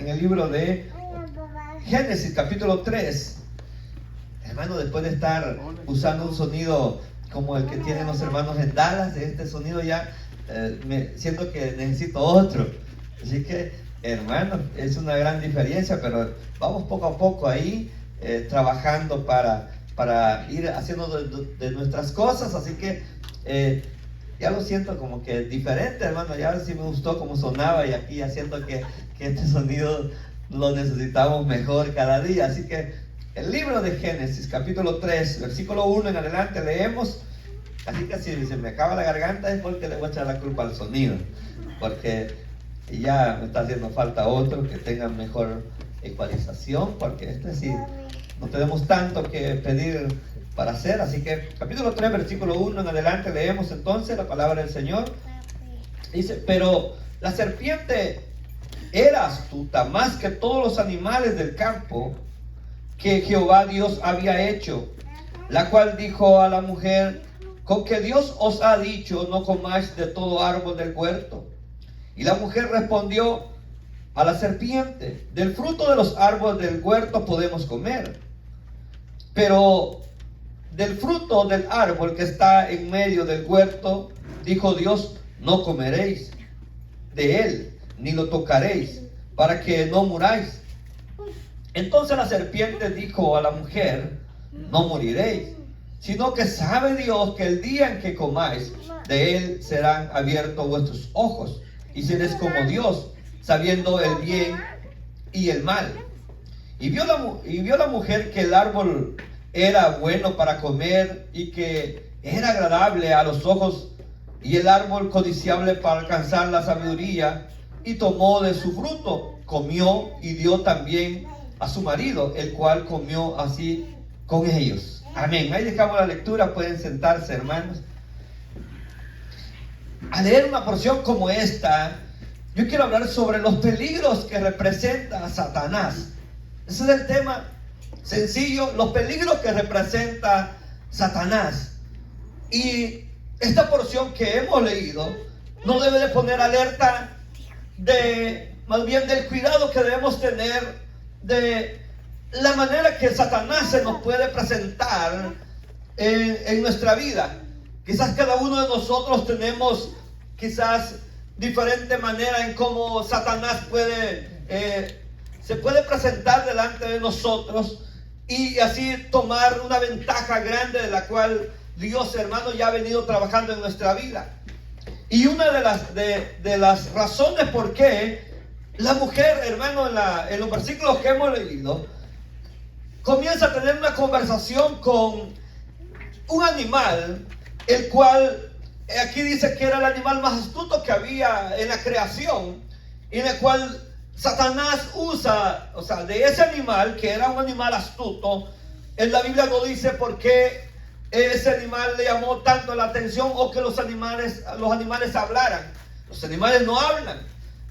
en el libro de Génesis capítulo 3. Hermano, después de estar usando un sonido como el que tienen los hermanos en Dallas, este sonido ya me siento que necesito otro. Así que, hermano, es una gran diferencia, pero vamos poco a poco ahí trabajando para ir haciendo de nuestras cosas. Así que ya lo siento como que diferente, hermano. Ya sí me gustó cómo sonaba, y aquí ya siento que este sonido lo necesitamos mejor cada día. Así que el libro de Génesis capítulo 3 versículo 1 en adelante leemos. Así que si se me acaba la garganta es porque le voy a echar la culpa al sonido, porque ya me está haciendo falta otro que tenga mejor ecualización, porque este sí no tenemos tanto que pedir para hacer. Así que capítulo 3 versículo 1 en adelante leemos entonces la palabra del Señor. Dice: pero la serpiente era astuta más que todos los animales del campo que Jehová Dios había hecho, la cual dijo a la mujer: con que Dios os ha dicho, no comáis de todo árbol del huerto. Y la mujer respondió a la serpiente: del fruto de los árboles del huerto podemos comer, pero del fruto del árbol que está en medio del huerto, dijo Dios, no comeréis de él, ni lo tocaréis, para que no muráis. Entonces la serpiente dijo a la mujer: no moriréis, sino que sabe Dios que el día en que comáis de él serán abiertos vuestros ojos, y seréis como Dios, sabiendo el bien y el mal. Y vio la mujer que el árbol era bueno para comer, y que era agradable a los ojos, y el árbol codiciable para alcanzar la sabiduría, y tomó de su fruto, comió, y dio también a su marido, el cual comió así con ellos. Amén. Ahí dejamos la lectura, pueden sentarse, hermanos. Al leer una porción como esta, yo quiero hablar sobre los peligros que representa Satanás. Ese es el tema sencillo, los peligros que representa Satanás. Y esta porción que hemos leído nos debe de poner alerta más bien del cuidado que debemos tener de la manera que Satanás se nos puede presentar en nuestra vida. Quizás cada uno de nosotros tenemos quizás diferente manera en cómo Satanás se puede presentar delante de nosotros, y así tomar una ventaja grande de la cual Dios, hermano, ya ha venido trabajando en nuestra vida. Y una de las razones por qué la mujer, hermano, en los versículos que hemos leído, comienza a tener una conversación con un animal, el cual aquí dice que era el animal más astuto que había en la creación, y en el cual Satanás usa, o sea, de ese animal, que era un animal astuto. En la Biblia no dice por qué ese animal le llamó tanto la atención, o que los animales hablaran. Los animales no hablan,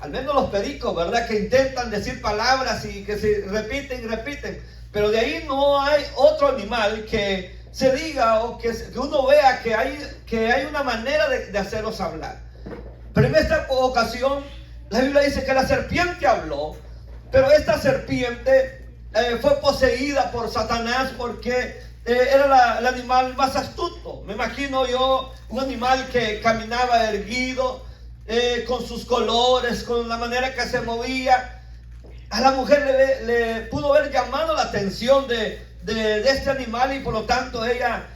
al menos los pericos, ¿verdad? Que intentan decir palabras y que se repiten y repiten. Pero de ahí no hay otro animal que se diga, o que uno vea que hay una manera de hacerlos hablar. Pero en esta ocasión la Biblia dice que la serpiente habló, pero esta serpiente fue poseída por Satanás, porque era el animal más astuto. Me imagino yo un animal que caminaba erguido, con sus colores, con la manera que se movía. A la mujer le pudo haber llamado la atención de este animal, y por lo tanto ella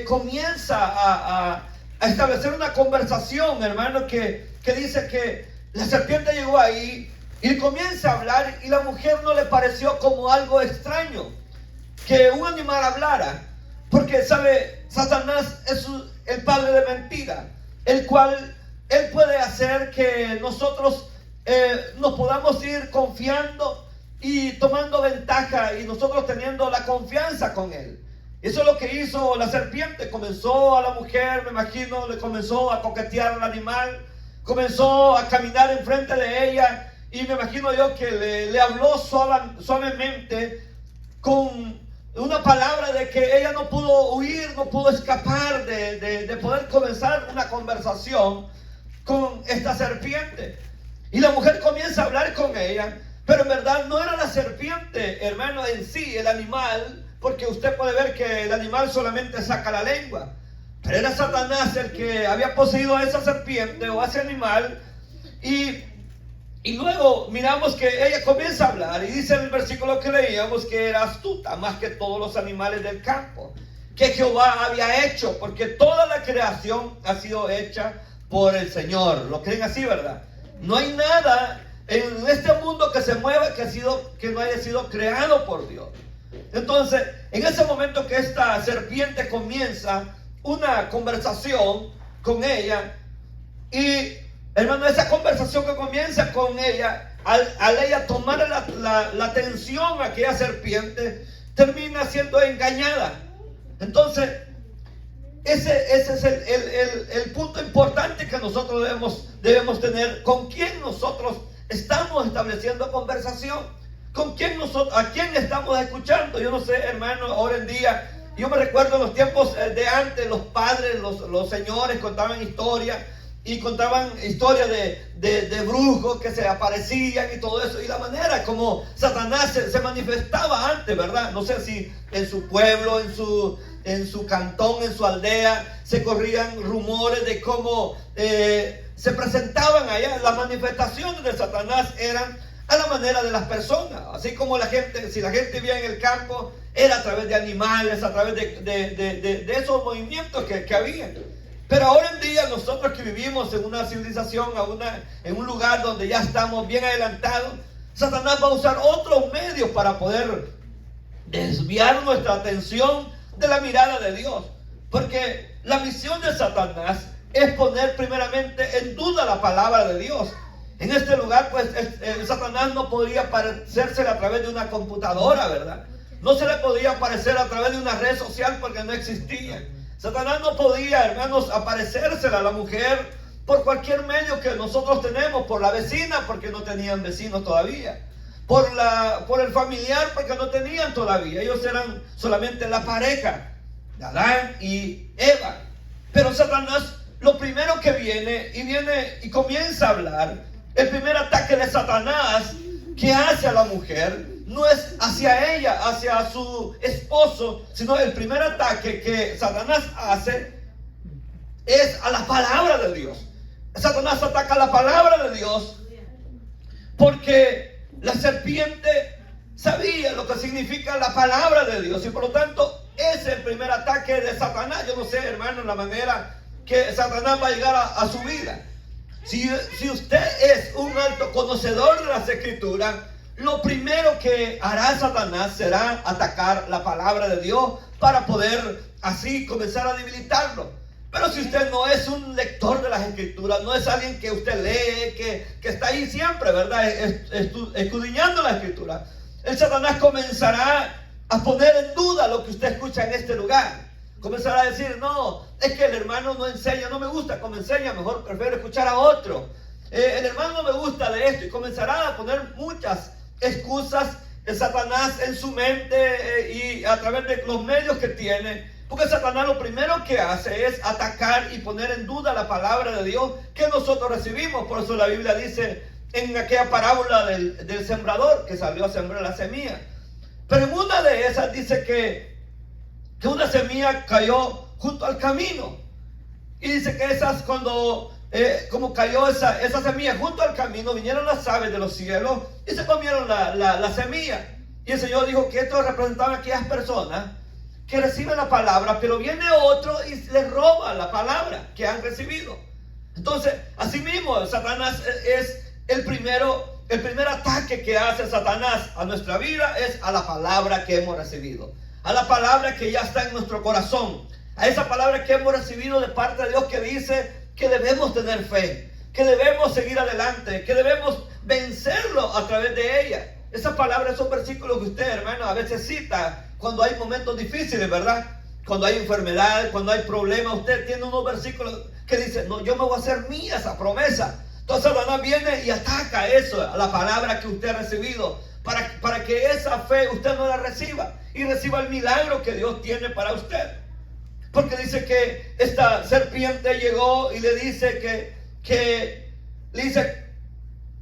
comienza a establecer una conversación, hermano, que dice que la serpiente llegó ahí y comienza a hablar, y la mujer no le pareció como algo extraño que un animal hablara, porque sabe, Satanás es el padre de mentira, el cual él puede hacer que nosotros nos podamos ir confiando y tomando ventaja, y nosotros teniendo la confianza con él. Eso es lo que hizo la serpiente. Comenzó a la mujer, me imagino, le comenzó a coquetear al animal, comenzó a caminar enfrente de ella, y me imagino yo que le habló suavemente, con una palabra de que ella no pudo huir, no pudo escapar de poder comenzar una conversación con esta serpiente. Y la mujer comienza a hablar con ella, Pero en verdad no era la serpiente, hermano, en sí, el animal, porque usted puede ver que el animal solamente saca la lengua. Pero era Satanás el que había poseído a esa serpiente o a ese animal. Y luego miramos que ella comienza a hablar y dice en el versículo que leíamos que era astuta más que todos los animales del campo que Jehová había hecho, porque toda la creación ha sido hecha por el Señor. ¿Lo creen así, verdad? No hay nada en este mundo que se mueva que no haya sido creado por Dios. Entonces, en ese momento que esta serpiente comienza una conversación con ella, y hermano, esa conversación que comienza con ella, al ella tomar la atención a aquella serpiente, termina siendo engañada. Entonces, ese es el punto importante que nosotros debemos tener. ¿Con quién nosotros estamos estableciendo conversación? ¿A quién estamos escuchando? Yo no sé, hermano, ahora en día, yo me recuerdo en los tiempos de antes, los padres, los señores contaban historias. Y contaban historias de brujos que se aparecían y todo eso. Y la manera como Satanás se manifestaba antes, ¿verdad? No sé si en su pueblo, en su cantón, en su aldea, se corrían rumores de cómo se presentaban allá. Las manifestaciones de Satanás eran a la manera de las personas. Así como si la gente vivía en el campo, era a través de animales, a través de esos movimientos que había. Pero ahora en día nosotros que vivimos en una civilización, en un lugar donde ya estamos bien adelantados, Satanás va a usar otros medios para poder desviar nuestra atención de la mirada de Dios. Porque la misión de Satanás es poner primeramente en duda la palabra de Dios. En este lugar, pues, Satanás no podía aparecerse a través de una computadora, ¿verdad? No se le podía aparecer a través de una red social porque no existía. Satanás no podía, hermanos, aparecérsela a la mujer por cualquier medio que nosotros tenemos, por la vecina, porque no tenían vecinos todavía, por el familiar, porque no tenían todavía. Ellos eran solamente la pareja de Adán y Eva. Pero Satanás, lo primero que viene y comienza a hablar, el primer ataque de Satanás que hace a la mujer, no es hacia ella, hacia su esposo, sino el primer ataque que Satanás hace es a la palabra de Dios. Satanás ataca la palabra de Dios porque la serpiente sabía lo que significa la palabra de Dios y por lo tanto es el primer ataque de Satanás. Yo no sé, hermano, la manera que Satanás va a llegar a su vida. Si usted es un alto conocedor de las Escrituras, lo primero que hará Satanás será atacar la palabra de Dios para poder así comenzar a debilitarlo. Pero si usted no es un lector de las Escrituras, no es alguien que usted lee, que está ahí siempre, ¿verdad? Escudriñando la Escritura, el Satanás comenzará a poner en duda lo que usted escucha en este lugar. Comenzará a decir, no, es que el hermano no enseña, no me gusta como enseña, mejor prefiero escuchar a otro. El hermano no me gusta de esto y comenzará a poner muchas excusas de Satanás en su mente y a través de los medios que tiene. Porque Satanás lo primero que hace es atacar y poner en duda la palabra de Dios que nosotros recibimos. Por eso la Biblia dice en aquella parábola del sembrador que salió a sembrar la semilla. Pero en una de esas dice que una semilla cayó junto al camino. Y dice que como cayó esa semilla junto al camino, vinieron las aves de los cielos y se comieron la semilla. Y el Señor dijo que esto representaba a aquellas personas que reciben la palabra, pero viene otro y les roba la palabra que han recibido. Entonces, así mismo, Satanás es el primer ataque que hace Satanás a nuestra vida es a la palabra que hemos recibido, a la palabra que ya está en nuestro corazón, a esa palabra que hemos recibido de parte de Dios que dice que debemos tener fe, que debemos seguir adelante, que debemos vencerlo a través de ella. Esa palabra es un versículo que usted, hermano, a veces cita cuando hay momentos difíciles, ¿verdad? Cuando hay enfermedad, cuando hay problemas, usted tiene unos versículos que dicen, no, yo me voy a hacer mía esa promesa. Entonces Satanás viene y ataca eso, a la palabra que usted ha recibido, para que esa fe usted no la reciba y reciba el milagro que Dios tiene para usted. Porque dice que esta serpiente llegó y le dice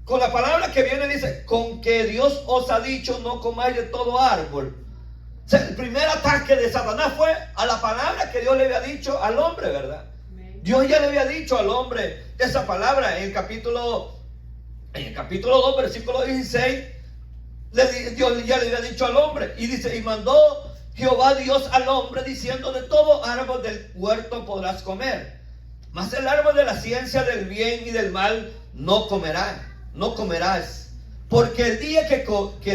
Con la palabra que viene dice, con que Dios os ha dicho no comáis de todo árbol. O sea, el primer ataque de Satanás fue a la palabra que Dios le había dicho al hombre, ¿verdad? Dios ya le había dicho al hombre esa palabra en el capítulo 2, versículo 16. Dios ya le había dicho al hombre. Y dice, y mandó Jehová Dios al hombre diciendo, de todo árbol del huerto podrás comer, mas el árbol de la ciencia del bien y del mal no comerás, porque el día que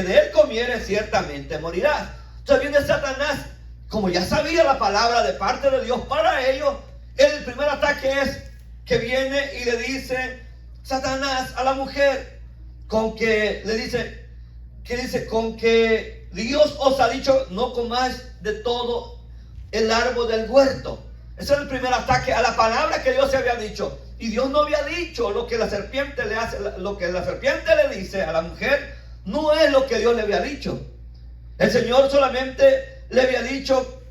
de él comieres ciertamente morirás. Entonces viene Satanás, como ya sabía la palabra de parte de Dios para ellos. El primer ataque es que viene y le dice Satanás a la mujer, con que le dice, con que Dios os ha dicho no comáis de todo el árbol del huerto. Ese es el primer ataque a la palabra que Dios se había dicho. Y Dios no había dicho lo que la serpiente le hace, lo que la serpiente le dice a la mujer, no es lo que Dios le había dicho. El Señor solamente le había dicho,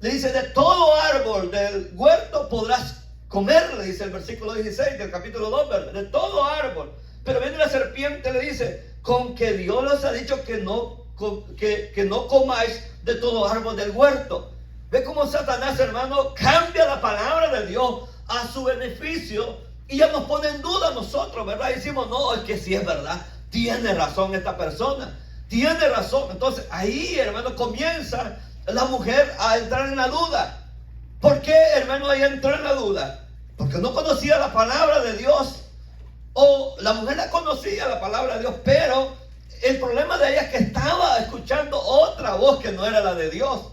le dice, de todo árbol del huerto podrás comer, le dice el versículo 16 del capítulo 2, ¿verdad? De todo árbol. Pero viene la serpiente, le dice, con que Dios les ha dicho que no comáis de todo árbol del huerto. Ve cómo Satanás, hermano, cambia la palabra de Dios a su beneficio y ya nos pone en duda a nosotros, ¿verdad? Y decimos, no, es que sí es verdad, tiene razón esta persona, tiene razón. Entonces ahí, hermano, comienza la mujer a entrar en la duda. ¿Por qué, hermano, ella entró en la duda? Porque no conocía la palabra de Dios. O la mujer la conocía la palabra de Dios, pero el problema de ella es que estaba escuchando otra voz que no era la de Dios.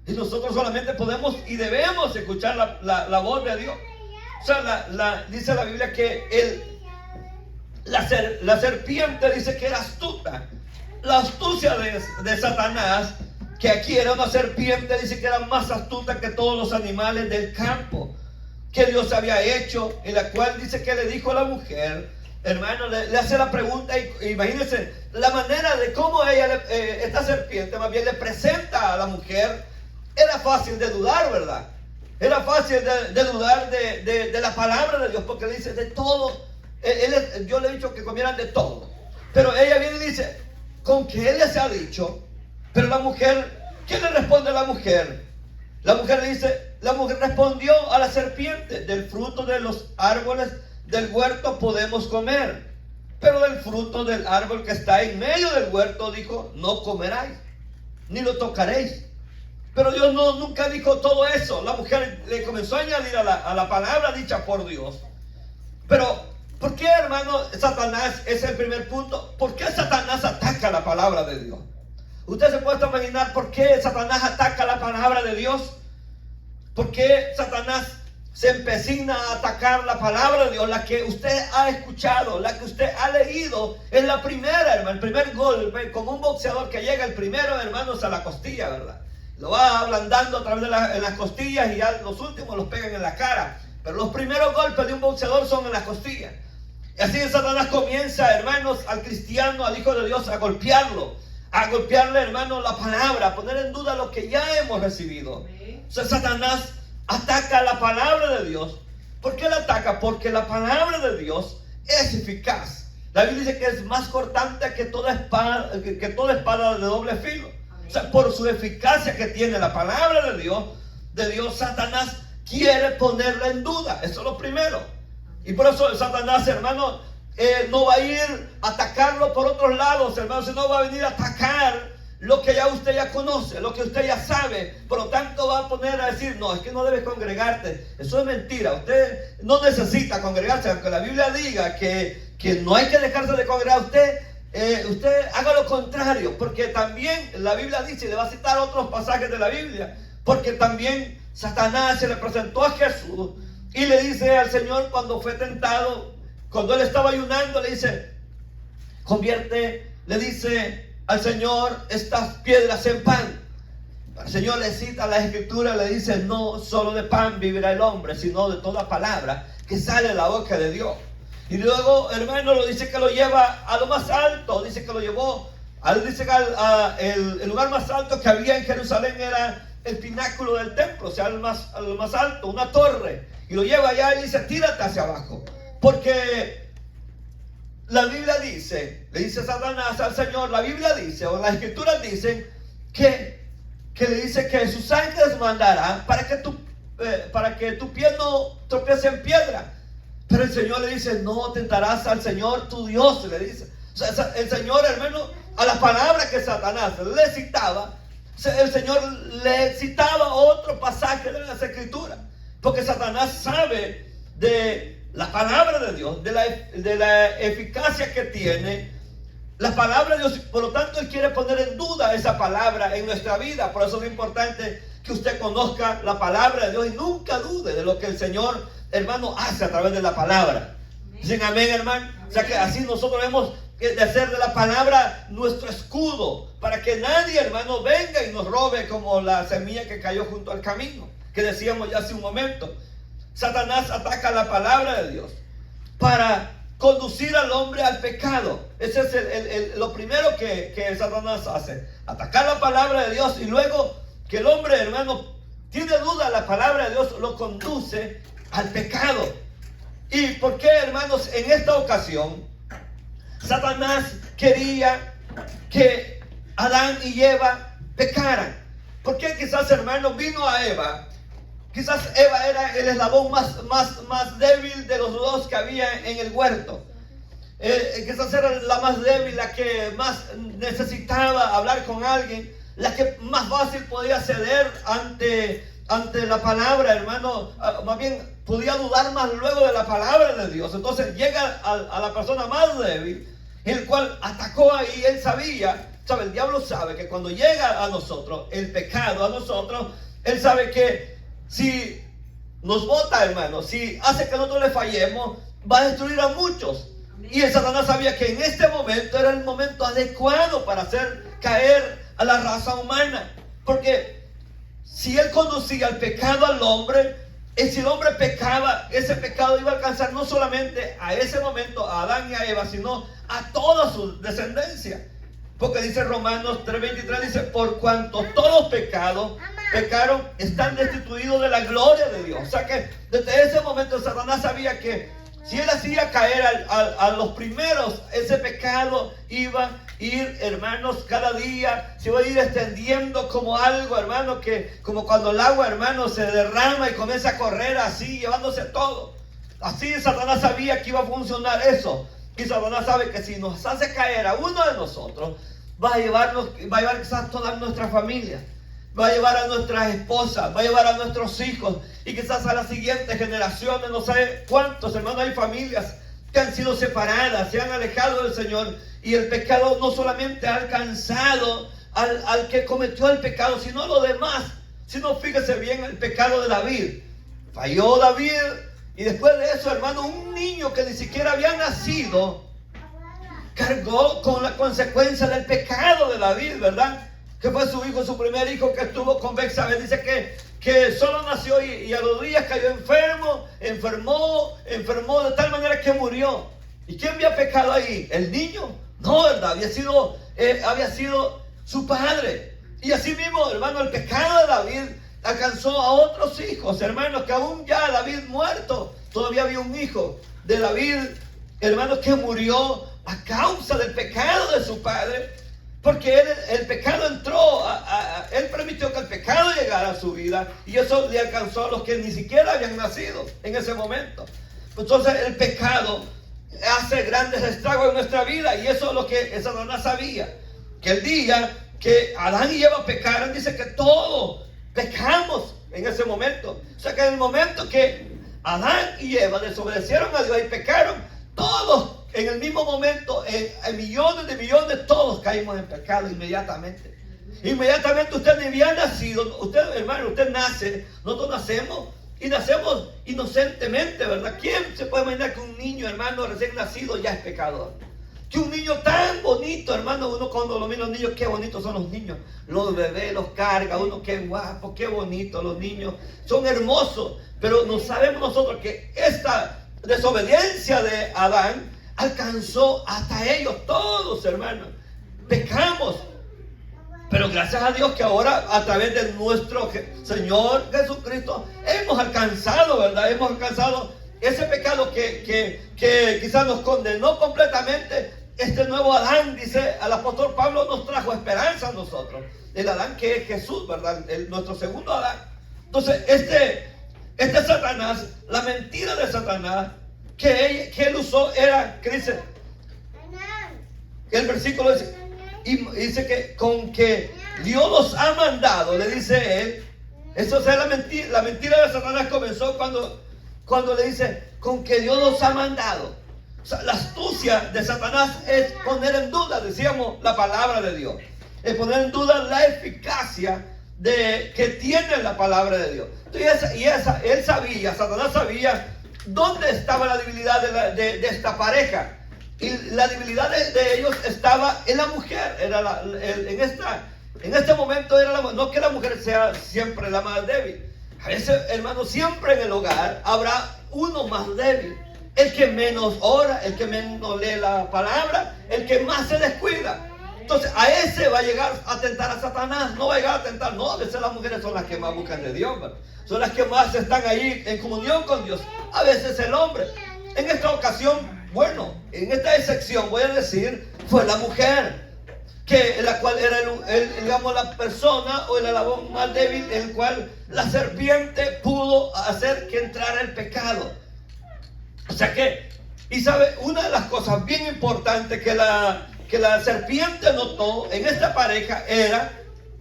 Y nosotros solamente podemos y debemos escuchar la voz de Dios. O sea, dice la Biblia que la serpiente dice que era astuta. La astucia de Satanás, que aquí era una serpiente, dice que era más astuta que todos los animales del campo que Dios había hecho, en la cual dice que le dijo a la mujer, hermano, le hace la pregunta, y imagínense la manera de cómo esta serpiente más bien le presenta a la mujer. Era fácil de dudar, ¿verdad? Era fácil de dudar de la palabra de Dios, porque le dice de todo. Yo le he dicho que comieran de todo, pero ella viene y dice, con que él les ha dicho. Pero la mujer, ¿qué le responde a la mujer? La mujer dice, la mujer respondió a la serpiente, del fruto de los árboles del huerto podemos comer, pero del fruto del árbol que está en medio del huerto, dijo, no comeráis, ni lo tocaréis. Pero Dios nunca dijo todo eso. La mujer le comenzó a añadir a la palabra dicha por Dios. Pero, ¿por qué, hermano, Satanás es el primer punto? ¿Por qué Satanás ataca la palabra de Dios? ¿Usted se puede imaginar por qué Satanás ataca la palabra de Dios? ¿Por qué Satanás se empecina a atacar la palabra de Dios? La que usted ha escuchado, la que usted ha leído, es la primera, hermano, el primer golpe, como un boxeador que llega el primero, hermanos, a la costilla, ¿verdad? Lo va ablandando a través de las costillas y ya los últimos los pegan en la cara. Pero los primeros golpes de un boxeador son en las costillas. Y así Satanás comienza, hermanos, al cristiano, al Hijo de Dios, a golpearle, hermanos, la palabra, a poner en duda lo que ya hemos recibido. O sea, Satanás ataca la palabra de Dios. ¿Por qué la ataca? Porque la palabra de Dios es eficaz. La Biblia dice que es más cortante que toda espada de doble filo. O sea, por su eficacia que tiene la palabra de Dios, Satanás quiere ponerla en duda. Eso es lo primero. Y por eso Satanás, hermano, no va a ir a atacarlo por otros lados, hermano, sino va a venir a atacar lo que ya usted ya conoce, lo que usted ya sabe. Por lo tanto va a poner a decir, no, es que no debes congregarte. Eso es mentira. Usted no necesita congregarse, aunque la Biblia diga que no hay que dejarse de congregar. Usted haga lo contrario, porque también la Biblia dice, y le va a citar otros pasajes de la Biblia, porque también Satanás se le presentó a Jesús y le dice al Señor cuando fue tentado, cuando él estaba ayunando, le dice, le dice al Señor, estas piedras en pan. El Señor le cita la escritura, le dice, no solo de pan vivirá el hombre, sino de toda palabra que sale de la boca de Dios. Y luego, hermano, lo dice que lo lleva a lo más alto. Dice que lo llevó, dice que el lugar más alto que había en Jerusalén era el pináculo del templo, o sea, al más alto, una torre. Y lo lleva allá y dice, tírate hacia abajo. Porque la Biblia dice, le dice Satanás al Señor, la Biblia dice, o las escrituras dicen, que le dice que sus ángeles mandará para que tu pie no tropiece en piedra. Pero el Señor le dice, no tentarás al Señor tu Dios, le dice. O sea, el Señor, hermano, a la palabra que Satanás le citaba, el Señor le citaba otro pasaje de las escrituras. Porque Satanás sabe de la palabra de Dios, de la eficacia que tiene la palabra de Dios. Por lo tanto, Él quiere poner en duda esa palabra en nuestra vida. Por eso es importante que usted conozca la palabra de Dios y nunca dude de lo que el Señor, hermano, hace a través de la palabra. Dicen amén, hermano. O sea que así nosotros debemos de hacer de la palabra nuestro escudo, para que nadie, hermano, venga y nos robe como la semilla que cayó junto al camino, que decíamos ya hace un momento. Satanás ataca la palabra de Dios para conducir al hombre al pecado. Ese es lo primero que Satanás hace, atacar la palabra de Dios, y luego que el hombre, hermano, tiene duda, la palabra de Dios lo conduce al pecado. ¿Y por qué, hermanos, en esta ocasión Satanás quería que Adán y Eva pecaran? Porque quizás, hermano, vino a Eva. Quizás Eva era el eslabón más débil de los dos que había en el huerto. Quizás era la más débil, la que más necesitaba hablar con alguien, la que más fácil podía ceder ante la palabra, hermano. Más bien podía dudar más luego de la palabra de Dios. Entonces llega a la persona más débil, el cual atacó ahí. Él sabía, el diablo sabe que cuando llega a nosotros, el pecado a nosotros, él sabe que si nos bota, hermano, si hace que nosotros le fallemos, va a destruir a muchos. Y el Satanás sabía que en este momento era el momento adecuado para hacer caer a la raza humana. Porque si él conducía el pecado al hombre, y si el hombre pecaba, ese pecado iba a alcanzar no solamente a ese momento a Adán y a Eva, sino a toda su descendencia. Porque dice Romanos 3:23, dice, por cuanto todos pecaron, están destituidos de la gloria de Dios. O sea que desde ese momento Satanás sabía que si él hacía caer a los primeros, ese pecado iba a ir, hermanos, cada día se iba a ir extendiendo como algo, hermano, que como cuando el agua, hermano, se derrama y comienza a correr así, llevándose todo. Así Satanás sabía que iba a funcionar eso. Y Satanás sabe que si nos hace caer a uno de nosotros, va a llevar quizás toda nuestra familia, va a llevar a nuestras esposas, va a llevar a nuestros hijos, y quizás a las siguientes generaciones. No sé cuántos, hermanos, hay familias que han sido separadas, se han alejado del Señor, y el pecado no solamente ha alcanzado al que cometió el pecado, sino lo demás. Sino, fíjese bien, el pecado de David. Falló David, y después de eso, hermano, un niño que ni siquiera había nacido cargó con la consecuencia del pecado de David, ¿verdad? Que fue su hijo, su primer hijo, que estuvo con Betsabé. Dice que solo nació y a los días cayó enfermó de tal manera que murió. ¿Y quién había pecado ahí? ¿El niño? No, ¿verdad? Había sido su padre. Y así mismo, hermano, el pecado de David alcanzó a otros hijos, hermanos, que aún ya David muerto, todavía había un hijo de David, hermanos, que murió a causa del pecado de su padre. Porque el pecado entró, él permitió que el pecado llegara a su vida, y eso le alcanzó a los que ni siquiera habían nacido en ese momento. Entonces el pecado hace grandes estragos en nuestra vida, y eso es lo que Satanás sabía. Que el día que Adán y Eva pecaron, dice que todos pecamos en ese momento. O sea que en el momento que Adán y Eva desobedecieron a Dios y pecaron, todos en el mismo momento, en millones de millones, todos caímos en pecado inmediatamente. Inmediatamente usted ni había nacido. Usted, hermano, usted nace, nosotros nacemos inocentemente, ¿verdad? ¿Quién se puede imaginar que un niño, hermano, recién nacido ya es pecador? Que un niño tan bonito, hermano, uno cuando lo mira los niños, qué bonitos son los niños. Los bebés los carga, uno qué guapo, qué bonito los niños. Son hermosos, pero no sabemos nosotros que esta desobediencia de Adán alcanzó hasta ellos todos, hermanos. Pecamos. Pero gracias a Dios que ahora a través de nuestro Señor Jesucristo hemos alcanzado, ¿verdad? Hemos alcanzado ese pecado que quizás nos condenó completamente, este nuevo Adán, dice el apóstol Pablo, nos trajo esperanza a nosotros. El Adán que es Jesús, ¿verdad? Nuestro segundo Adán. Entonces, este Satanás, la mentira de Satanás que él usó era, que dice, el versículo dice, y dice que con que Dios los ha mandado, le dice él. Eso es la mentira de Satanás comenzó cuando le dice, con que Dios los ha mandado. O sea, la astucia de Satanás es poner en duda, decíamos, la palabra de Dios. Es poner en duda la eficacia que tiene la palabra de Dios. Entonces, Satanás sabía dónde estaba la debilidad de esta pareja. Y la debilidad de ellos estaba en la mujer. En este momento no que la mujer sea siempre la más débil. A veces, hermano, siempre en el hogar habrá uno más débil. El que menos ora, el que menos lee la palabra, el que más se descuida. Entonces a ese va a llegar a tentar a Satanás. No va a llegar a tentar, no, a veces las mujeres son las que más buscan de Dios, ¿verdad? Son las que más están ahí en comunión con Dios. A veces el hombre. En esta ocasión, bueno, en esta excepción voy a decir, fue la mujer, la cual era digamos, la persona o el eslabón más débil, el cual la serpiente pudo hacer que entrara el pecado. O sea que, y sabe, una de las cosas bien importantes que la serpiente notó en esta pareja era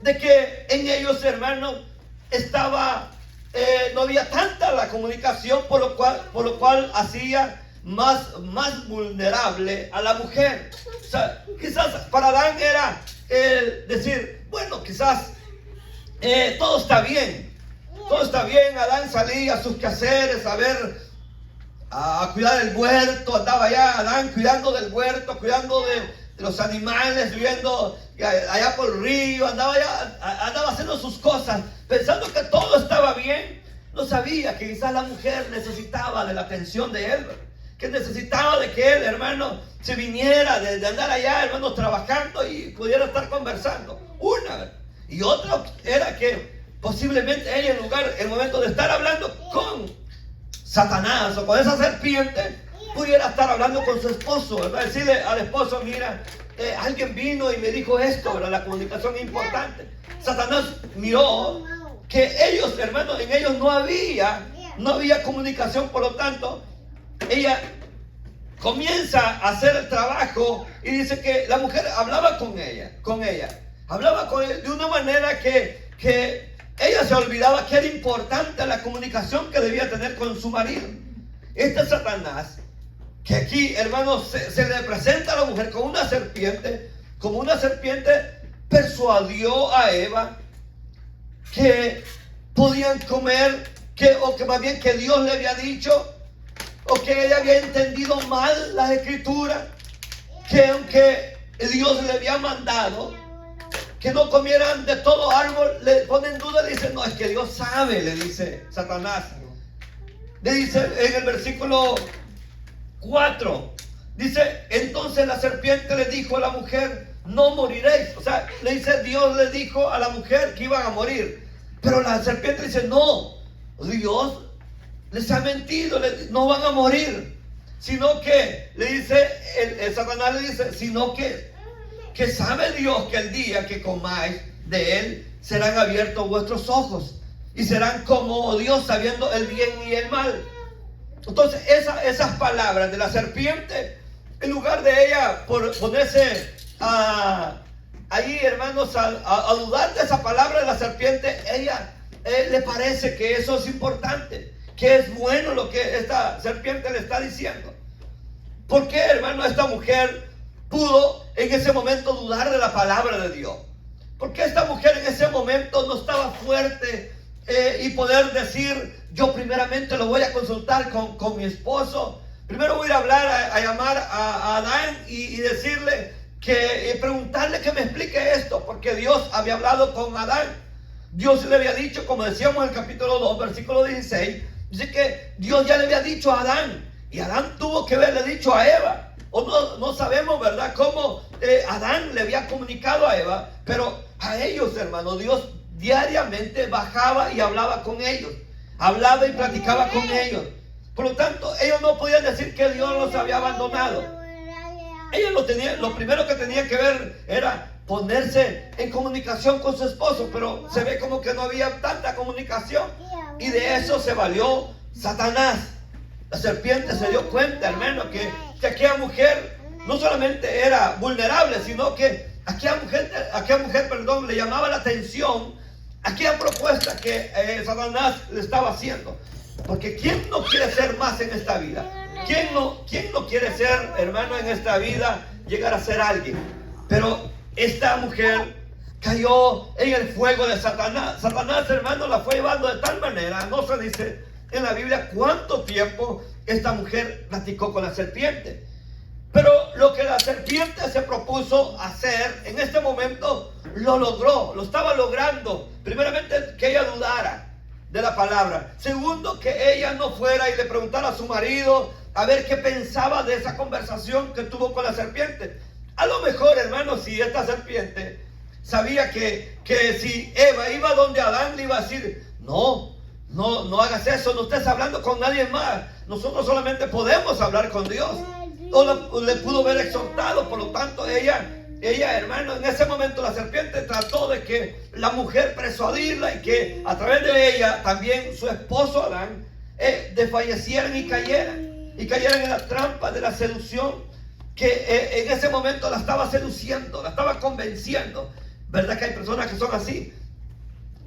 de que en ellos, hermanos, no había tanta la comunicación, por lo cual hacía más vulnerable a la mujer. O sea, quizás para Adán era decir, bueno, quizás todo está bien. Adán salía a sus quehaceres, a cuidar el huerto, andaba allá Adán cuidando del huerto, cuidando de los animales, viviendo allá por el río, andaba haciendo sus cosas, pensando que todo estaba bien. No sabía que quizás la mujer necesitaba de la atención de él, que necesitaba de que él, hermano, se viniera de andar allá, hermano, trabajando y pudiera estar conversando. Una. Y otra era que posiblemente ella, en el momento de estar hablando con Satanás o con esa serpiente, pudiera estar hablando con su esposo, ¿verdad? Decirle al esposo, mira, alguien vino y me dijo esto, ¿verdad? La comunicación es importante. Satanás miró que ellos, hermanos, en ellos no había comunicación, por lo tanto, ella comienza a hacer el trabajo y dice que la mujer hablaba con ella, hablaba con él de una manera que ella se olvidaba que era importante la comunicación que debía tener con su marido. Este Satanás, que aquí, hermanos, se le presenta a la mujer como una serpiente, persuadió a Eva que podían comer, o que más bien que Dios le había dicho, o que ella había entendido mal las escrituras, que aunque Dios le había mandado que no comieran de todo árbol, le ponen duda, le dicen, no, es que Dios sabe, le dice Satanás. Le dice en el versículo 4, dice, entonces la serpiente le dijo a la mujer, no moriréis. O sea, Dios le dijo a la mujer que iban a morir, pero la serpiente dice, no, Dios les ha mentido, no van a morir, sino que le dice, el Satanás le dice, sino que sabe Dios que el día que comáis de él serán abiertos vuestros ojos y serán como Dios, sabiendo el bien y el mal. Entonces esas palabras de la serpiente, en lugar de ella por ponerse ahí, hermanos, a dudar de esa palabra de la serpiente, ella le parece que eso es importante, que es bueno lo que esta serpiente le está diciendo. ¿Por qué, hermano, esta mujer pudo en ese momento dudar de la palabra de Dios? ¿Por qué esta mujer en ese momento no estaba fuerte y poder decir, yo primeramente lo voy a consultar con mi esposo? Primero voy a hablar, a llamar a Adán y decirle preguntarle que me explique esto, porque Dios había hablado con Adán. Dios le había dicho, como decíamos en el capítulo 2, versículo 16, dice que Dios ya le había dicho a Adán, y Adán tuvo que haberle dicho a Eva. O no sabemos, ¿verdad?, cómo Adán le había comunicado a Eva, pero a ellos, hermano, Dios diariamente bajaba y hablaba con ellos, hablaba y platicaba con ellos. Por lo tanto, ellos no podían decir que Dios los había abandonado. Ellos lo primero que tenían que ver era ponerse en comunicación con su esposo, pero se ve como que no había tanta comunicación, y de eso se valió Satanás. La serpiente se dio cuenta, hermano, que aquella mujer no solamente era vulnerable, sino que aquella mujer, le llamaba la atención aquella propuesta que Satanás le estaba haciendo. Porque ¿quién no quiere ser más en esta vida? ¿Quién no quiere ser, hermano, en esta vida, llegar a ser alguien? Pero esta mujer cayó en el fuego de Satanás. Satanás, hermano, la fue llevando de tal manera, no se dice en la Biblia cuánto tiempo esta mujer platicó con la serpiente. Pero lo que la serpiente se propuso hacer en este momento, lo logró, lo estaba logrando. Primeramente, que ella dudara de la palabra. Segundo, que ella no fuera y le preguntara a su marido a ver qué pensaba de esa conversación que tuvo con la serpiente. A lo mejor, hermano, si esta serpiente sabía que si Eva iba donde Adán, le iba a decir: no hagas eso, no estés hablando con nadie más, nosotros solamente podemos hablar con Dios. O le pudo haber exhortado. Por lo tanto, ella, hermano, en ese momento la serpiente trató de que la mujer persuadirla, y que a través de ella también su esposo Adán desfallecieran y cayeran en la trampa de la seducción, que en ese momento la estaba seduciendo, la estaba convenciendo. ¿Verdad que hay personas que son así?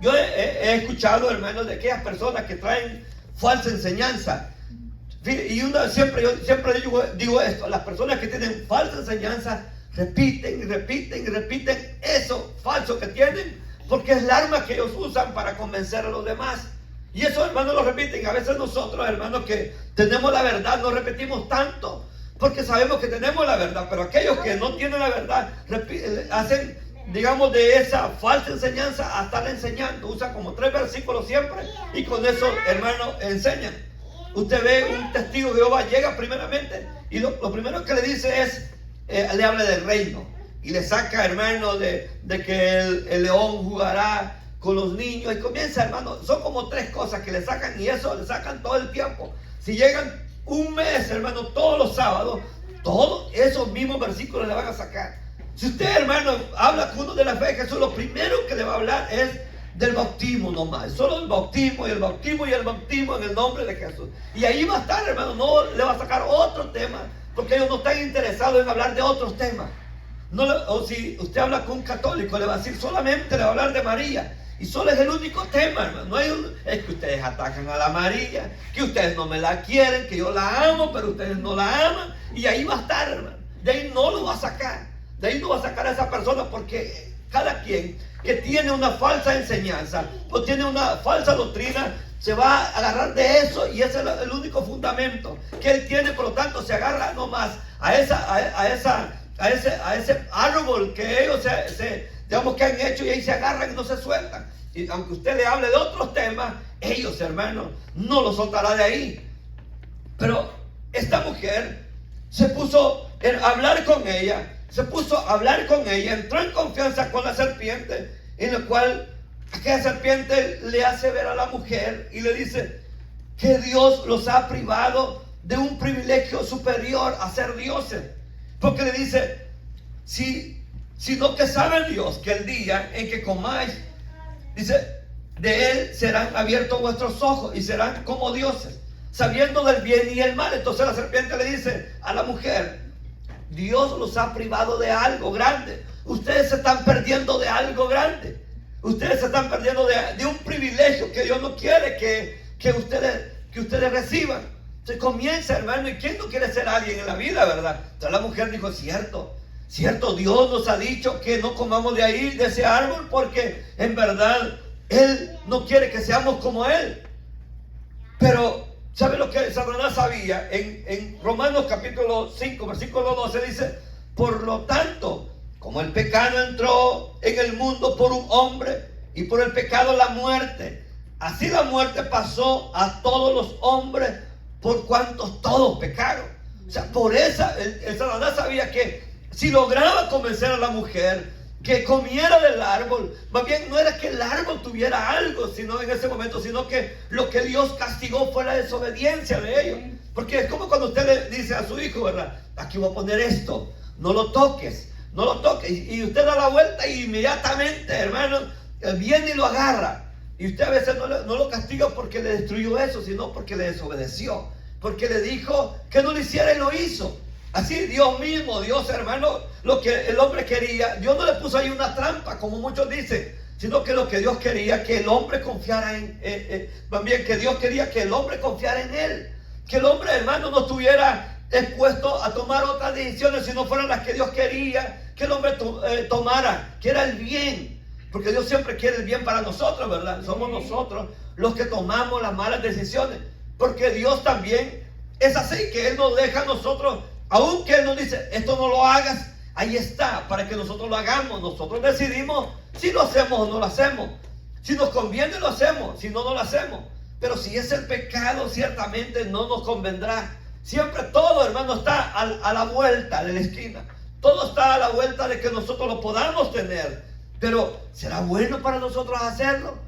Yo he escuchado, hermanos, de aquellas personas que traen falsa enseñanza. Y yo siempre digo esto: las personas que tienen falsa enseñanza repiten eso falso que tienen, porque es el arma que ellos usan para convencer a los demás. Y eso, hermanos, lo repiten. A veces nosotros, hermanos, que tenemos la verdad, no repetimos tanto, porque sabemos que tenemos la verdad. Pero aquellos que no tienen la verdad hacen, digamos, de esa falsa enseñanza a estar enseñando. Usan como 3 versículos siempre, y con eso, hermano, enseñan. Usted ve un testigo de Jehová, llega primeramente, y lo primero que le dice es, le habla del reino, y le saca, hermano, de que el león jugará con los niños, y comienza, hermano, son como 3 cosas que le sacan, y eso le sacan todo el tiempo. Si llegan un mes, hermano, todos los sábados, todos esos mismos versículos le van a sacar. Si usted, hermano, habla con uno de la fe de Jesús, lo primero que le va a hablar es del bautismo nomás, solo el bautismo y el bautismo y el bautismo en el nombre de Jesús. Y ahí va a estar, hermano, no le va a sacar otro tema, porque ellos no están interesados en hablar de otros temas. O si usted habla con un católico, le va a decir, solamente le va a hablar de María, y solo es el único tema, hermano. No hay es que ustedes atacan a la María, que ustedes no me la quieren, que yo la amo, pero ustedes no la aman. Y ahí va a estar, hermano. De ahí no lo va a sacar. De ahí no va a sacar a esa persona, porque cada quien que tiene una falsa enseñanza o tiene una falsa doctrina se va a agarrar de eso, y ese es el único fundamento que él tiene. Por lo tanto, se agarra nomás a ese árbol que ellos digamos que han hecho, y ahí se agarran y no se sueltan. Y aunque usted le hable de otros temas, ellos, hermanos, no lo soltará de ahí. Pero esta mujer se puso a hablar con ella, entró en confianza con la serpiente, en la cual aquella serpiente le hace ver a la mujer y le dice que Dios los ha privado de un privilegio superior a ser dioses. Porque le dice, sino que sabe Dios que el día en que comáis, dice, de él serán abiertos vuestros ojos y serán como dioses, sabiendo del bien y el mal. Entonces la serpiente le dice a la mujer: Dios los ha privado de algo grande. Ustedes se están perdiendo de algo grande. Ustedes se están perdiendo de un privilegio que Dios no quiere que ustedes reciban. Se comienza, hermano, ¿y quién no quiere ser alguien en la vida, verdad? Entonces la mujer dijo: cierto, Dios nos ha dicho que no comamos de ahí, de ese árbol, porque en verdad Él no quiere que seamos como Él. Pero ¿sabe lo que Satanás sabía? En Romanos capítulo 5, versículo 12 dice: por lo tanto, como el pecado entró en el mundo por un hombre, y por el pecado la muerte, así la muerte pasó a todos los hombres, por cuantos todos pecaron. O sea, por esa, el Satanás sabía que si lograba convencer a la mujer que comiera del árbol. Más bien no era que el árbol tuviera algo, sino en ese momento, sino que lo que Dios castigó fue la desobediencia de ellos. Porque es como cuando usted le dice a su hijo, ¿verdad? Aquí voy a poner esto, no lo toques, no lo toques. Y usted da la vuelta y inmediatamente, hermano, viene y lo agarra. Y usted a veces no lo castiga porque le destruyó eso, sino porque le desobedeció. Porque le dijo que no lo hiciera y lo hizo. Así Dios mismo, Dios, hermano, lo que el hombre quería, Dios no le puso ahí una trampa, como muchos dicen, sino que lo que Dios quería, que el hombre confiara también que Dios quería que el hombre confiara en Él. Que el hombre, hermano, no estuviera expuesto a tomar otras decisiones si no fueran las que Dios quería que el hombre tomara, que era el bien. Porque Dios siempre quiere el bien para nosotros, ¿verdad? Somos nosotros los que tomamos las malas decisiones. Porque Dios también es así, que Él nos deja a nosotros, aunque Él nos dice, esto no lo hagas, ahí está, para que nosotros lo hagamos. Nosotros decidimos si lo hacemos o no lo hacemos. Si nos conviene lo hacemos, si no, no lo hacemos. Pero si es el pecado, ciertamente no nos convendrá. Siempre todo, hermano, está a la vuelta de la esquina. Todo está a la vuelta de que nosotros lo podamos tener. Pero ¿será bueno para nosotros hacerlo?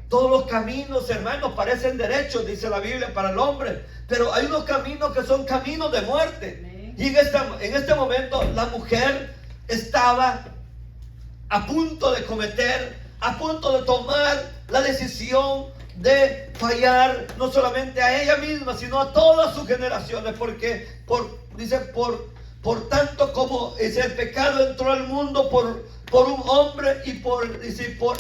Todos los caminos, hermanos, parecen derechos, dice la Biblia, para el hombre. Pero hay unos caminos que son caminos de muerte. Y en este momento la mujer estaba a punto de tomar la decisión de fallar no solamente a ella misma, sino a todas sus generaciones. Porque por tanto como el pecado entró al mundo por un hombre y por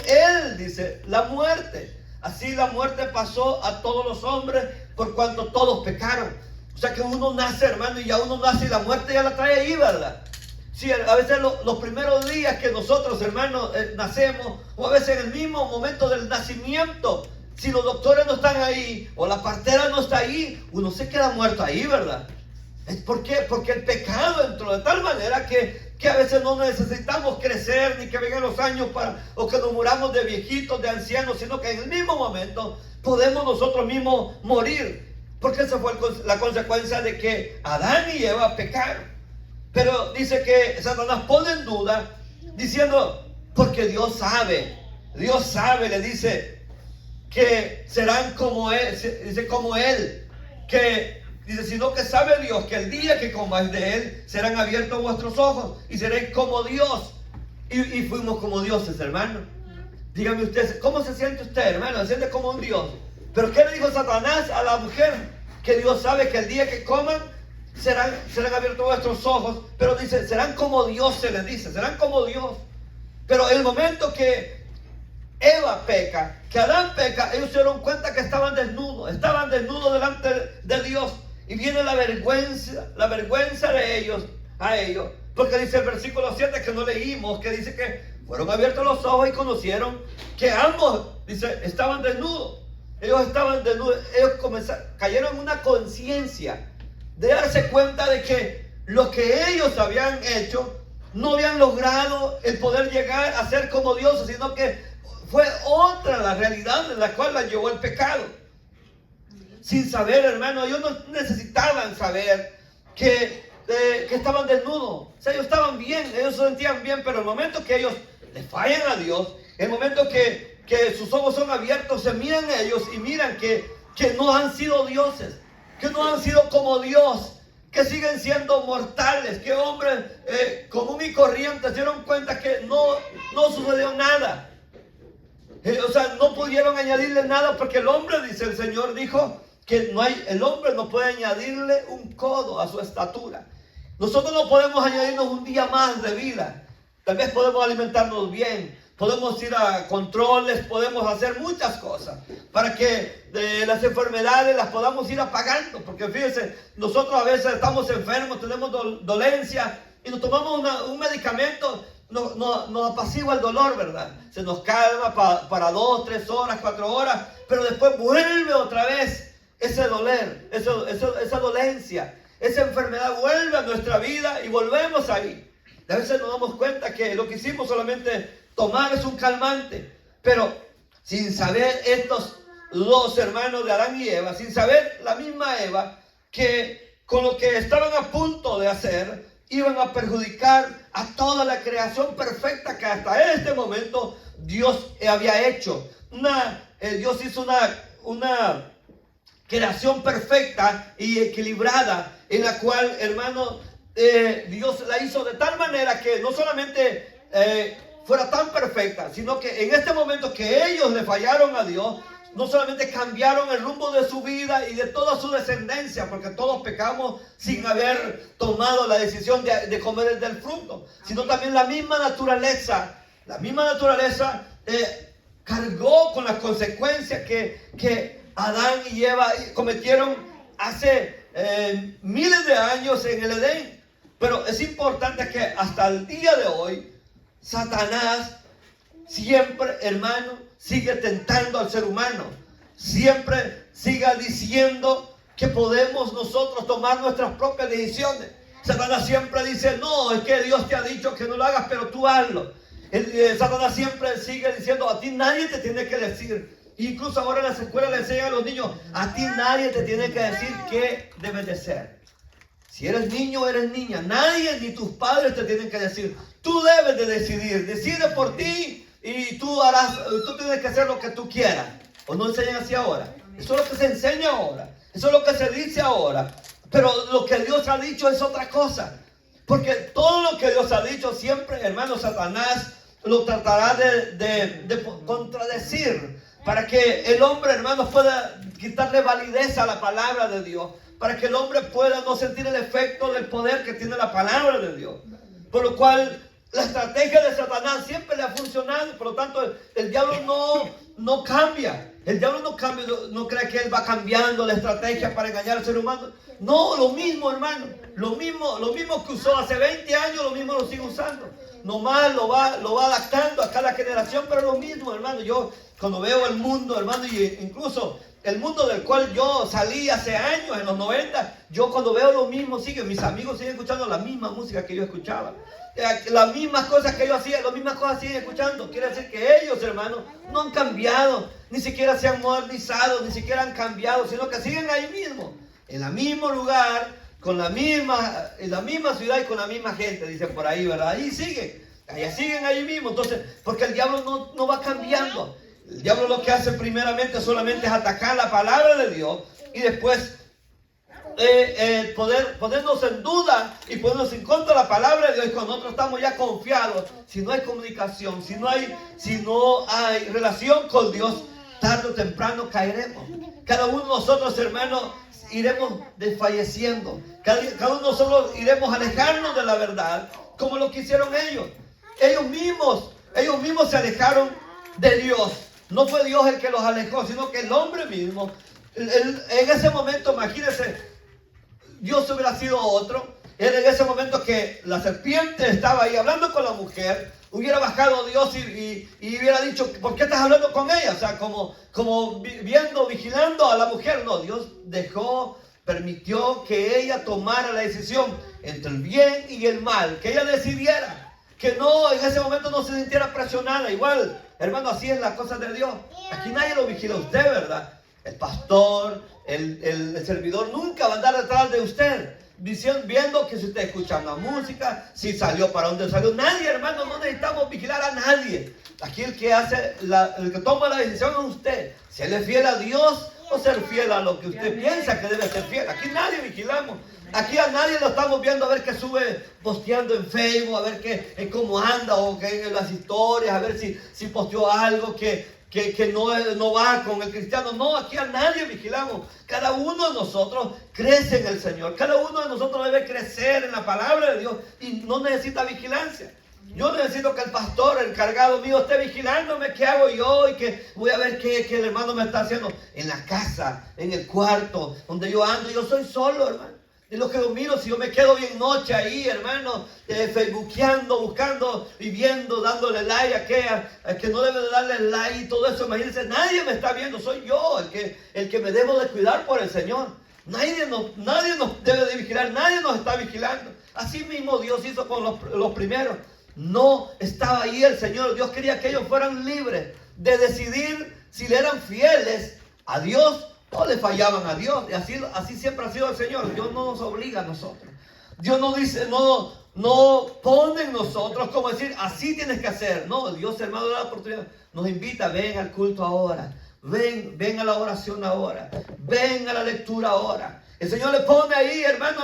él, dice, la muerte. Así la muerte pasó a todos los hombres por cuanto todos pecaron. O sea que uno nace, hermano, y ya uno nace y la muerte ya la trae ahí, ¿verdad? Sí, a veces los primeros días que nosotros, hermanos, nacemos, o a veces en el mismo momento del nacimiento, si los doctores no están ahí, o la partera no está ahí, uno se queda muerto ahí, ¿verdad? ¿Por qué? Porque el pecado entró de tal manera que a veces no necesitamos crecer, ni que vengan los años o que nos muramos de viejitos, de ancianos, sino que en el mismo momento podemos nosotros mismos morir. Porque esa fue la consecuencia de que Adán y Eva pecaron. Pero dice que Satanás pone en duda, diciendo, porque Dios sabe, le dice, que serán como Él, dice como Él, que dice, sino que sabe Dios que el día que comáis de Él, serán abiertos vuestros ojos y seréis como Dios. Y fuimos como dioses, hermano. Dígame usted, ¿cómo se siente usted, hermano? ¿Se siente como un Dios? ¿Pero qué le dijo Satanás a la mujer? Que Dios sabe que el día que coman, serán abiertos vuestros ojos. Pero dice, serán como Dios, se les dice, serán como Dios. Pero el momento que Eva peca, que Adán peca, ellos se dieron cuenta que estaban desnudos delante de Dios. Y viene la vergüenza de ellos, a ellos. Porque dice el versículo 7 que no leímos, que dice que fueron abiertos los ojos y conocieron que ambos, dice, estaban desnudos. Ellos estaban desnudos, ellos cayeron en una conciencia de darse cuenta de que lo que ellos habían hecho no habían logrado el poder llegar a ser como dioses, sino que fue otra la realidad en la cual la llevó el pecado. Sin saber, hermano, ellos no necesitaban saber que estaban desnudos. O sea, ellos estaban bien, ellos se sentían bien, pero el momento que ellos le fallan a Dios, el momento que sus ojos son abiertos, se miran a ellos y miran que no han sido dioses, que no han sido como Dios, que siguen siendo mortales, que hombres común y corriente se dieron cuenta que no sucedió nada. O sea, no pudieron añadirle nada porque el hombre, dice el Señor, dijo que el hombre no puede añadirle un codo a su estatura. Nosotros no podemos añadirnos un día más de vida. Tal vez podemos alimentarnos bien, podemos ir a controles, podemos hacer muchas cosas para que las enfermedades las podamos ir apagando. Porque fíjense, nosotros a veces estamos enfermos, tenemos dolencia y nos tomamos un medicamento, nos apacigua el dolor, ¿verdad? Se nos calma para 2, 3 horas, 4 horas, pero después vuelve otra vez ese doler, esa dolencia, esa enfermedad vuelve a nuestra vida y volvemos ahí. A veces nos damos cuenta que lo que hicimos solamente tomar es un calmante, pero sin saber estos dos hermanos de Adán y Eva, sin saber la misma Eva, que con lo que estaban a punto de hacer, iban a perjudicar a toda la creación perfecta que hasta este momento Dios había hecho. Dios hizo una creación perfecta y equilibrada, en la cual, hermano, Dios la hizo de tal manera que no solamente fuera tan perfecta, sino que en este momento que ellos le fallaron a Dios, no solamente cambiaron el rumbo de su vida y de toda su descendencia, porque todos pecamos sin haber tomado la decisión de comer del fruto, sino también la misma naturaleza cargó con las consecuencias que Adán y Eva cometieron hace miles de años en el Edén. Pero es importante que hasta el día de hoy, Satanás siempre, hermano, sigue tentando al ser humano. Siempre siga diciendo que podemos nosotros tomar nuestras propias decisiones. Satanás siempre dice, no, es que Dios te ha dicho que no lo hagas, pero tú hazlo. Satanás siempre sigue diciendo, a ti nadie te tiene que decir. Incluso ahora en las escuelas le enseñan a los niños, a ti nadie te tiene que decir qué debes de ser. Si eres niño o eres niña, nadie ni tus padres te tienen que decir. Tú debes de decidir, decide por ti y tú tienes que hacer lo que tú quieras. ¿O no enseñan así ahora? Eso es lo que se enseña ahora. Eso es lo que se dice ahora. Pero lo que Dios ha dicho es otra cosa. Porque todo lo que Dios ha dicho siempre, hermano, Satanás lo tratará de contradecir. Para que el hombre, hermano, pueda quitarle validez a la palabra de Dios. Para que el hombre pueda no sentir el efecto del poder que tiene la palabra de Dios. Por lo cual, la estrategia de Satanás siempre le ha funcionado. Por lo tanto, el diablo no cambia. El diablo no cambia, no cree que él va cambiando la estrategia para engañar al ser humano. No, lo mismo, hermano. Lo mismo que usó hace 20 años, lo mismo lo sigue usando. Nomás lo va adaptando a cada generación, pero lo mismo, hermano. Yo cuando veo el mundo, hermano, y incluso el mundo del cual yo salí hace años, en los 90, yo cuando veo lo mismo, mis amigos siguen escuchando la misma música que yo escuchaba. Las mismas cosas que yo hacía, las mismas cosas siguen escuchando. Quiere decir que ellos, hermano, no han cambiado, ni siquiera se han modernizado, ni siquiera han cambiado, sino que siguen ahí mismo, en el mismo lugar, en la misma ciudad y con la misma gente, dicen por ahí, ¿verdad? Ahí siguen ahí mismo. Entonces, porque el diablo no va cambiando. El diablo lo que hace primeramente solamente es atacar la palabra de Dios y después ponernos en duda y ponernos en contra de la palabra de Dios. Y cuando nosotros estamos ya confiados, si no hay comunicación, si no hay relación con Dios, tarde o temprano caeremos. Cada uno de nosotros, hermanos, iremos desfalleciendo. Cada uno de nosotros iremos alejarnos de la verdad, como lo que hicieron ellos. Ellos mismos se alejaron de Dios. No fue Dios el que los alejó, sino que el hombre mismo. En ese momento, imagínense, Dios hubiera sido otro. En ese momento que la serpiente estaba ahí hablando con la mujer, hubiera bajado Dios y hubiera dicho, ¿por qué estás hablando con ella? O sea, como vigilando a la mujer. No, Dios permitió que ella tomara la decisión entre el bien y el mal, que ella decidiera. Que no, en ese momento no se sintiera presionada. Igual, hermano, así es la cosa de Dios. Aquí nadie lo vigila a usted, ¿verdad? El pastor, el servidor nunca va a andar detrás de usted, viendo que si usted escucha una música, si salió para donde salió. Nadie, hermano, no necesitamos vigilar a nadie. Aquí el que toma la decisión es usted. Si él es fiel a Dios o ser fiel a lo que usted piensa que debe ser fiel. Aquí nadie vigilamos. Aquí a nadie lo estamos viendo a ver qué sube posteando en Facebook, a ver cómo anda o que en las historias, a ver si posteó algo que no va con el cristiano. No, aquí a nadie vigilamos. Cada uno de nosotros crece en el Señor. Cada uno de nosotros debe crecer en la palabra de Dios y no necesita vigilancia. Yo necesito que el pastor, el encargado mío, esté vigilándome qué hago yo y que voy a ver qué el hermano me está haciendo en la casa, en el cuarto, donde yo ando. Yo soy solo, hermano. Y lo que lo miro, si yo me quedo bien noche ahí, hermano, facebookeando, buscando y viendo, dándole like a que no debe de darle like y todo eso. Imagínense, nadie me está viendo, soy yo el que me debo de cuidar por el Señor. Nadie nos debe de vigilar, nadie nos está vigilando. Así mismo Dios hizo con los primeros. No estaba ahí el Señor. Dios quería que ellos fueran libres de decidir si le eran fieles a Dios o le fallaban a Dios. Y así siempre ha sido el Señor. Dios no nos obliga a nosotros. Dios no dice, no no pone en nosotros como decir, así tienes que hacer. No, Dios, hermano, da la oportunidad. Nos invita, ven al culto ahora. Ven a la oración ahora. Ven a la lectura ahora. El Señor le pone ahí, hermano,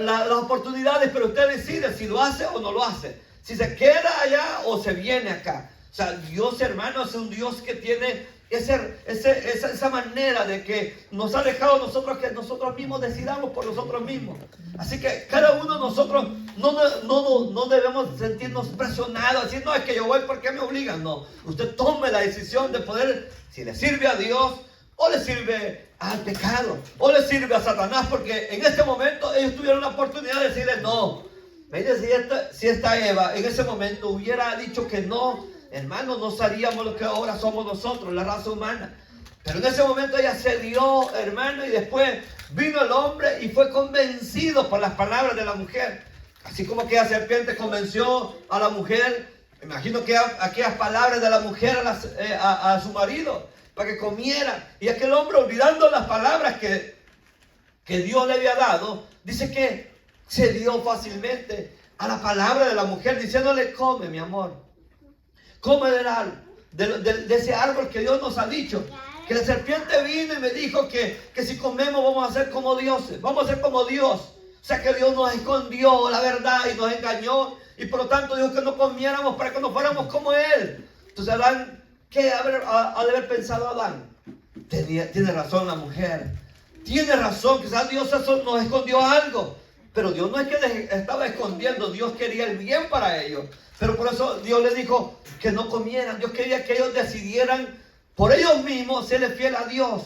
las oportunidades, pero usted decide si lo hace o no lo hace. Si se queda allá o se viene acá. O sea, Dios, hermano, es un Dios que tiene esa manera de que nos ha dejado nosotros que nosotros mismos decidamos por nosotros mismos. Así que cada uno de nosotros no debemos sentirnos presionados, decir, no, es que yo voy porque me obligan. No, usted tome la decisión de poder, si le sirve a Dios, o le sirve al pecado, o le sirve a Satanás, porque en este momento ellos tuvieron la oportunidad de decirle no. Si esta Eva en ese momento hubiera dicho que no, hermano, no seríamos lo que ahora somos nosotros, la raza humana. Pero en ese momento ella cedió, hermano, y después vino el hombre y fue convencido por las palabras de la mujer. Así como aquella serpiente convenció a la mujer, imagino que aquellas palabras de la mujer a su marido, para que comiera. Y aquel hombre, olvidando las palabras que Dios le había dado, dice que cedió fácilmente a la palabra de la mujer, diciéndole, come, mi amor. Come de ese árbol que Dios nos ha dicho. Que la serpiente vino y me dijo que si comemos vamos a ser como dioses. Vamos a ser como Dios. O sea que Dios nos escondió la verdad y nos engañó. Y por lo tanto dijo que no comiéramos para que no fuéramos como Él. Entonces Adán, ¿qué ha de haber pensado Adán? Tiene razón la mujer. Tiene razón, quizás Dios nos escondió algo. Pero Dios no es que estaba escondiendo. Dios quería el bien para ellos. Pero por eso Dios les dijo que no comieran. Dios quería que ellos decidieran por ellos mismos serle fiel a Dios.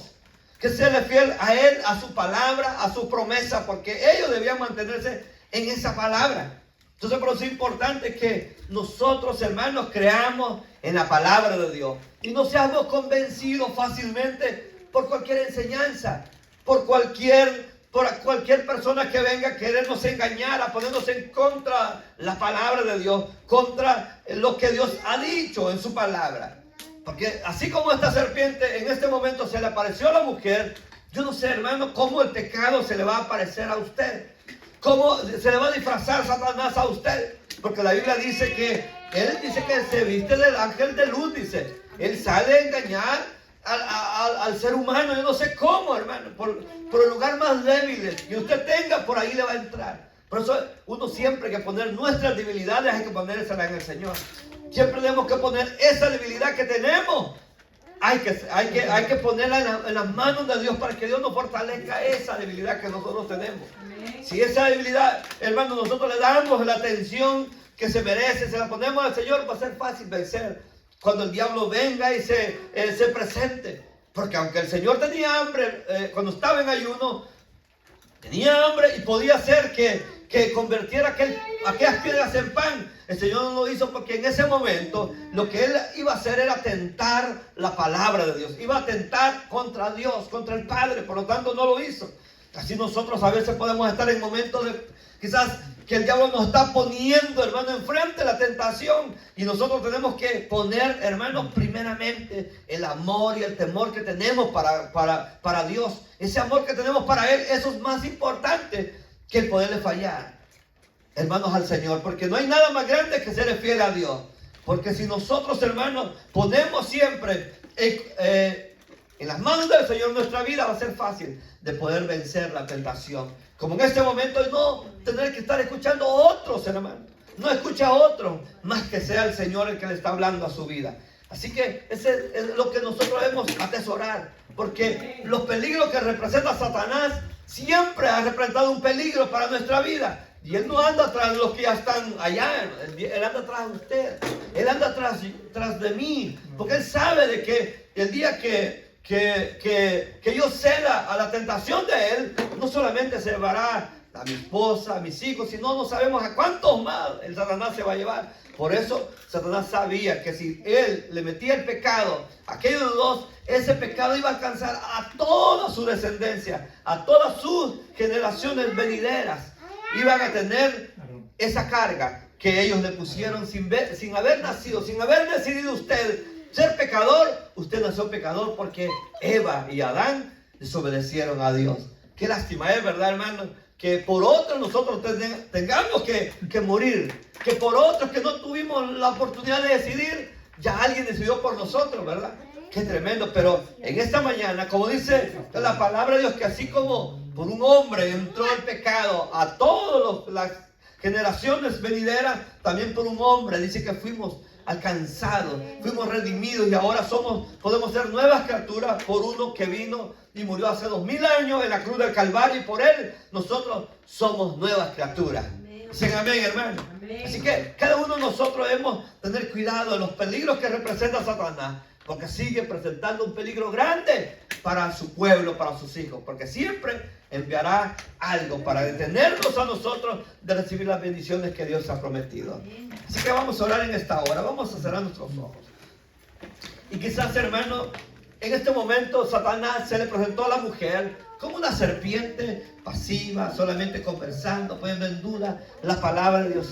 Que serle fiel a Él, a su palabra, a su promesa. Porque ellos debían mantenerse en esa palabra. Entonces por eso es importante que nosotros, hermanos, creamos en la palabra de Dios. Y no seamos convencidos fácilmente por cualquier enseñanza. Por cualquier persona que venga a querernos engañar, a ponernos en contra la palabra de Dios, contra lo que Dios ha dicho en su palabra. Porque así como esta serpiente en este momento se le apareció a la mujer, yo no sé, hermano, cómo el pecado se le va a aparecer a usted. Cómo se le va a disfrazar Satanás a usted. Porque la Biblia dice que él dice que se viste del ángel de luz, dice. Él sale a engañar al ser humano, yo no sé cómo, hermano, por el lugar más débil que usted tenga, por ahí le va a entrar. Por eso uno siempre hay que poner nuestras debilidades, hay que ponérselas en el Señor. Siempre tenemos que poner esa debilidad que tenemos, hay que ponerla en las manos de Dios para que Dios nos fortalezca esa debilidad que nosotros tenemos. Si esa debilidad, hermano, nosotros le damos la atención que se merece, se la ponemos al Señor, va a ser fácil vencer cuando el diablo venga y se presente. Porque aunque el Señor tenía hambre, cuando estaba en ayuno, tenía hambre y podía hacer que convirtiera aquellas piedras en pan. El Señor no lo hizo porque en ese momento lo que Él iba a hacer era tentar la palabra de Dios. Iba a tentar contra Dios, contra el Padre. Por lo tanto no lo hizo. Así nosotros a veces podemos estar en momentos de quizás que el diablo nos está poniendo, hermano, enfrente la tentación. Y nosotros tenemos que poner, hermanos, primeramente el amor y el temor que tenemos para Dios. Ese amor que tenemos para Él, eso es más importante que el poderle fallar, hermanos, al Señor. Porque no hay nada más grande que serle fiel a Dios. Porque si nosotros, hermanos, ponemos siempre en las manos del Señor nuestra vida, va a ser fácil de poder vencer la tentación. Como en este momento, y no tener que estar escuchando a otros, hermanos. No escucha a otros, más que sea el Señor el que le está hablando a su vida. Así que ese es lo que nosotros debemos atesorar. Porque los peligros que representa Satanás siempre ha representado un peligro para nuestra vida. Y Él no anda tras los que ya están allá. Él anda tras de usted. Él anda tras de mí. Porque Él sabe de que el día que yo ceda a la tentación de Él, no solamente se llevará a mi esposa, a mis hijos, sino no sabemos a cuántos más el Satanás se va a llevar. Por eso Satanás sabía que si Él le metía el pecado a aquellos dos, ese pecado iba a alcanzar a toda su descendencia, a todas sus generaciones venideras. Iban a tener esa carga que ellos le pusieron sin haber nacido, sin haber decidido usted ser pecador. Usted nació pecador porque Eva y Adán desobedecieron a Dios. Qué lástima es, ¿verdad, hermano? que por otros nosotros tengamos que morir, que por otros que no tuvimos la oportunidad de decidir, ya alguien decidió por nosotros, ¿verdad? Qué tremendo. Pero en esta mañana, como dice la palabra de Dios, que así como por un hombre entró el pecado a todas las generaciones venideras, también por un hombre dice que fuimos alcanzados, fuimos redimidos y ahora podemos ser nuevas criaturas por uno que vino y murió hace 2000 años en la cruz del Calvario, y por él nosotros somos nuevas criaturas. Dicen amén, hermano. Así que cada uno de nosotros debemos tener cuidado de los peligros que representa Satanás, porque sigue presentando un peligro grande para su pueblo, para sus hijos, porque siempre enviará algo para detenernos a nosotros de recibir las bendiciones que Dios ha prometido. Así que vamos a orar en esta hora, vamos a cerrar nuestros ojos. Y quizás, hermano, en este momento Satanás se le presentó a la mujer como una serpiente pasiva, solamente conversando, poniendo en duda la palabra de Dios.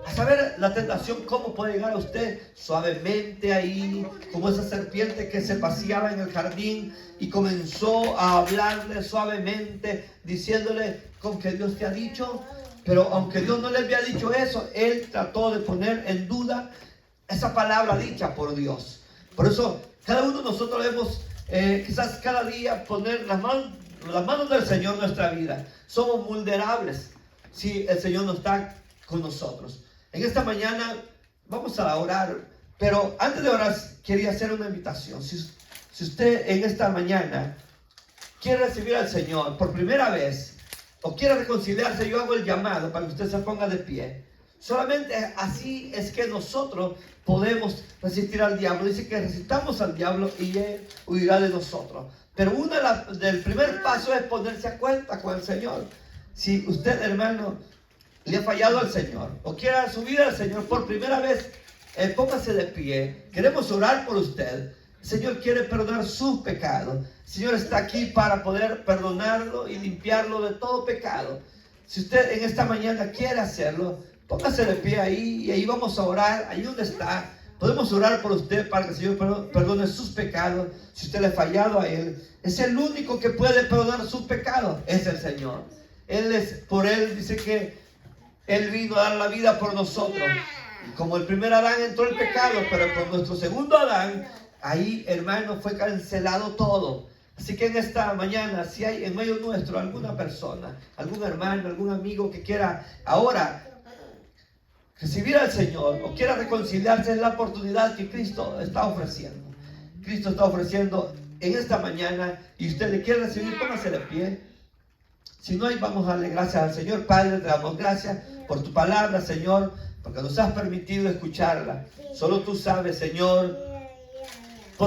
A saber la tentación, cómo puede llegar a usted suavemente ahí, como esa serpiente que se paseaba en el jardín y comenzó a hablarle suavemente, diciéndole con que Dios te ha dicho. Pero aunque Dios no le había dicho eso, él trató de poner en duda esa palabra dicha por Dios. Por eso cada uno de nosotros debemos quizás cada día poner las manos del Señor en nuestra vida. Somos vulnerables si el Señor no está con nosotros. En esta mañana vamos a orar, pero antes de orar quería hacer una invitación. Si usted en esta mañana quiere recibir al Señor por primera vez o quiere reconciliarse, yo hago el llamado para que usted se ponga de pie. Solamente así es que nosotros podemos resistir al diablo. Dice que resistamos al diablo y él huirá de nosotros. Pero del primer paso es ponerse a cuenta con el Señor. Si usted, hermano, le ha fallado al Señor o quiera subir al Señor por primera vez, póngase de pie. Queremos orar por usted. El Señor quiere perdonar sus pecados. El Señor está aquí para poder perdonarlo y limpiarlo de todo pecado. Si usted en esta mañana quiere hacerlo, póngase de pie ahí y ahí vamos a orar. Ahí donde está, podemos orar por usted para que el Señor perdone sus pecados. Si usted le ha fallado a Él, es el único que puede perdonar sus pecados, es el Señor. Por Él dice que Él vino a dar la vida por nosotros. Y como el primer Adán entró el pecado, pero por nuestro segundo Adán, ahí, hermano, fue cancelado todo. Así que en esta mañana, si hay en medio nuestro alguna persona, algún hermano, algún amigo que quiera ahora recibir al Señor o quiera reconciliarse, es la oportunidad que Cristo está ofreciendo. Cristo está ofreciendo en esta mañana y usted le quiere recibir, póngase de pie. Si no hay, vamos a darle gracias al Señor. Padre, te damos gracias por tu palabra, Señor, porque nos has permitido escucharla. Solo tú sabes, Señor,